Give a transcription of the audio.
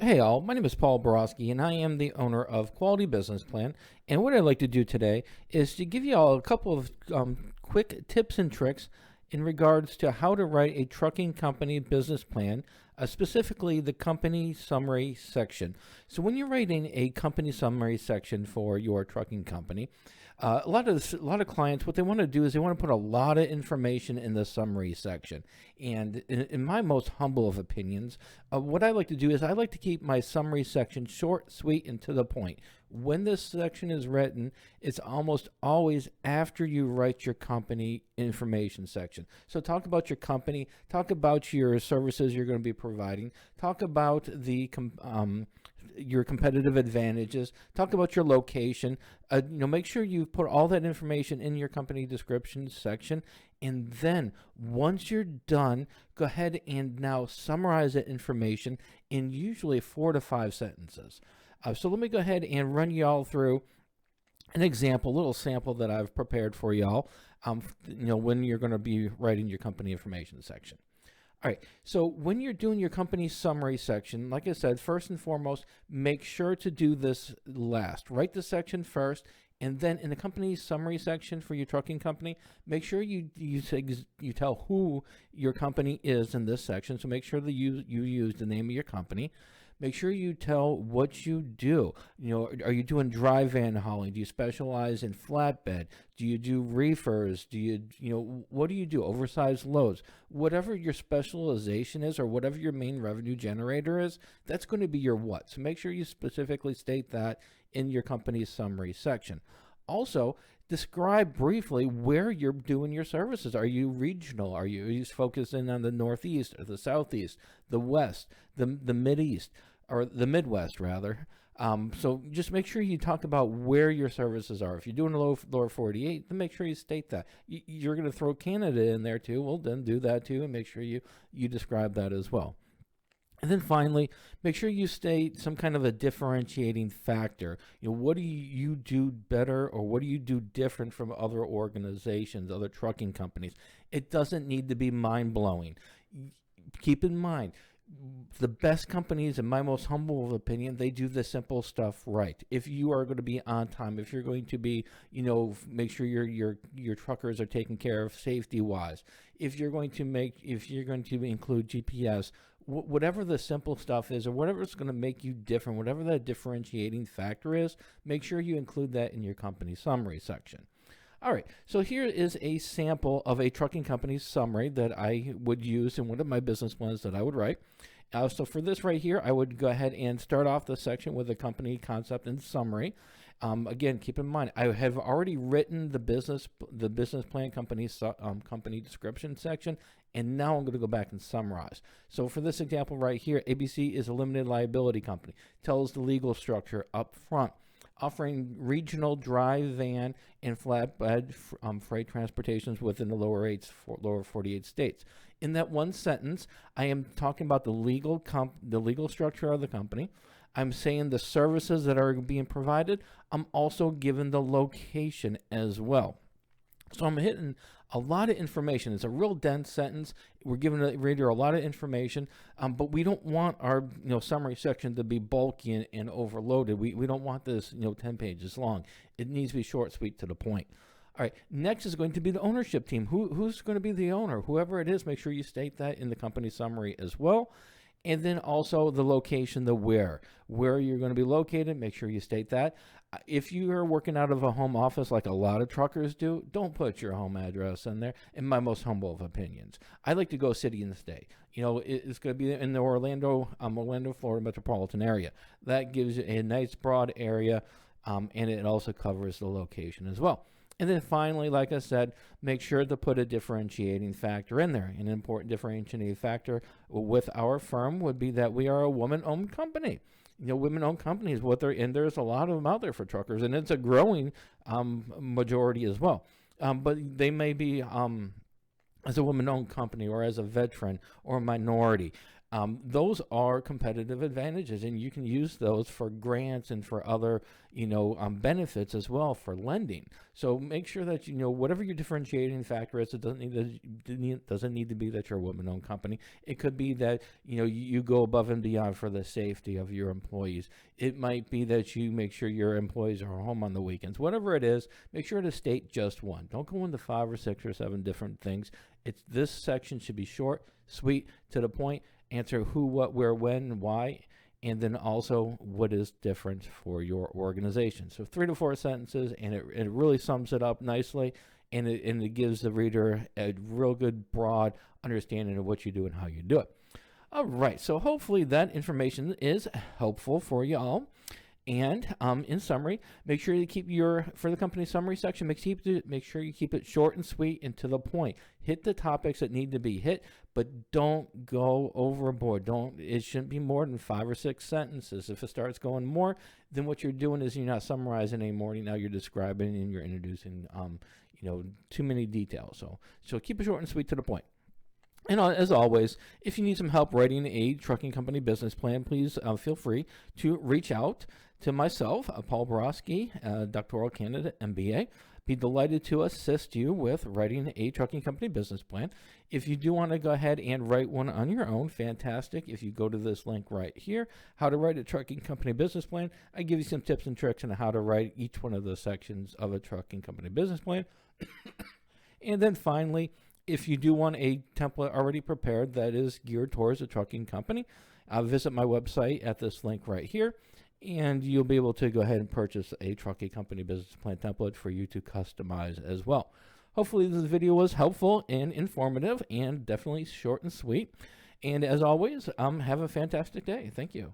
Hey all, my name is Paul Borosky and I am the owner of Quality Business Plan. And what I'd like to do today is to give you all a couple of quick tips and tricks in regards to how to write a trucking company business plan, specifically the company summary section. So when you're writing a company summary section for your trucking company, a lot of clients, what they want to do is they want to put a lot of information in the summary section. And in my most humble of opinions, what I like to do is I like to keep my summary section short, sweet, and to the point. When this section is written, it's almost always after you write your company information section. So talk about your company, talk about your services you're going to be providing, talk about your competitive advantages, talk about your location. Make sure you put all that information in your company description section. And then once you're done, go ahead and now summarize that information in usually 4 to 5 sentences. So let me go ahead and run y'all through an example, a little sample that I've prepared for y'all, when you're going to be writing your company information section. All right, so when you're doing your company summary section, like I said, first and foremost, make sure to do this last. Write the section first, and then in the company summary section for your trucking company, make sure you tell who your company is in this section. So make sure that you use the name of your company. Make sure you tell what you do. Are you doing dry van hauling? Do you specialize in flatbed? Do you do reefers? What do you do? Oversized loads? Whatever your specialization is or whatever your main revenue generator is, that's going to be your what. So make sure you specifically state that in your company's summary section. Also, describe briefly where you're doing your services. Are you regional? Are you focusing on the Northeast or the Southeast, the West, the Mideast, or the Midwest rather? So just make sure you talk about where your services are. If you're doing a lower 48, then make sure you state that. You're going to throw Canada in there too. Well, then do that too, and make sure you describe that as well. And then finally, make sure you state some kind of a differentiating factor. What do you do better, or what do you do different from other organizations, other trucking companies? It doesn't need to be mind-blowing. Keep in mind, the best companies, in my most humble opinion, they do the simple stuff right. If you are going to be on time, if you're going to be, make sure your truckers are taken care of safety-wise, if you're going to include GPS, whatever the simple stuff is, or whatever is going to make you different, whatever that differentiating factor is, make sure you include that in your company summary section. All right, so here is a sample of a trucking company's summary that I would use in one of my business plans that I would write. So for this right here, I would go ahead and start off the section with a company concept and summary. Again, keep in mind, I have already written the business plan company description section, and now I'm going to go back and summarize. So for this example right here, ABC is a limited liability company. Tells the legal structure up front, offering regional dry van and flatbed freight transportations within the lower 48 states. In that one sentence, I am talking about the legal structure of the company. I'm saying the services that are being provided. I'm also given the location as well. So I'm hitting a lot of information. It's a real dense sentence. We're giving the reader a lot of information, but we don't want our summary section to be bulky and overloaded. We don't want this 10 pages long. It needs to be short, sweet, to the point. All right, next is going to be the ownership team. Who's going to be the owner? Whoever it is, make sure you state that in the company summary as well. And then also the location, the where you're going to be located, make sure you state that. If you are working out of a home office like a lot of truckers do, don't put your home address in there, in my most humble of opinions. I like to go city and state. It's going to be in the Orlando, Florida metropolitan area. That gives you a nice broad area, and it also covers the location as well. And then finally, like I said, make sure to put a differentiating factor in there. An important differentiating factor with our firm would be that we are a woman-owned company. Women-owned companies, and there's a lot of them out there for truckers, and it's a growing majority as well. But they may be as a woman-owned company or as a veteran or a minority. Those are competitive advantages, and you can use those for grants and for other, benefits as well for lending. So make sure that whatever your differentiating factor is. It doesn't need to be that you're a woman-owned company. It could be that you go above and beyond for the safety of your employees. It might be that you make sure your employees are home on the weekends. Whatever it is, make sure to state just one. Don't go into 5 or 6 or 7 different things. This section should be short, sweet, to the point. Answer who, what, where, when, why, and then also what is different for your organization. So 3 to 4 sentences, and it really sums it up nicely, and it gives the reader a real good broad understanding of what you do and how you do it. All right, so hopefully that information is helpful for you all. And in summary, make sure you keep for the company summary section, make sure you keep it short and sweet and to the point. Hit the topics that need to be hit, but don't go overboard. It shouldn't be more than 5 or 6 sentences. If it starts going more, then what you're doing is you're not summarizing anymore. Now you're describing and you're introducing, too many details. So keep it short and sweet to the point. And as always, if you need some help writing a trucking company business plan, please feel free to reach out to myself, Paul Borosky, doctoral candidate, MBA. Be delighted to assist you with writing a trucking company business plan. If you do want to go ahead and write one on your own, fantastic. If you go to this link right here, how to write a trucking company business plan, I give you some tips and tricks on how to write each one of the sections of a trucking company business plan. And then finally, if you do want a template already prepared that is geared towards a trucking company, visit my website at this link right here, and you'll be able to go ahead and purchase a trucking company business plan template for you to customize as well. Hopefully this video was helpful and informative and definitely short and sweet. And as always, have a fantastic day. Thank you.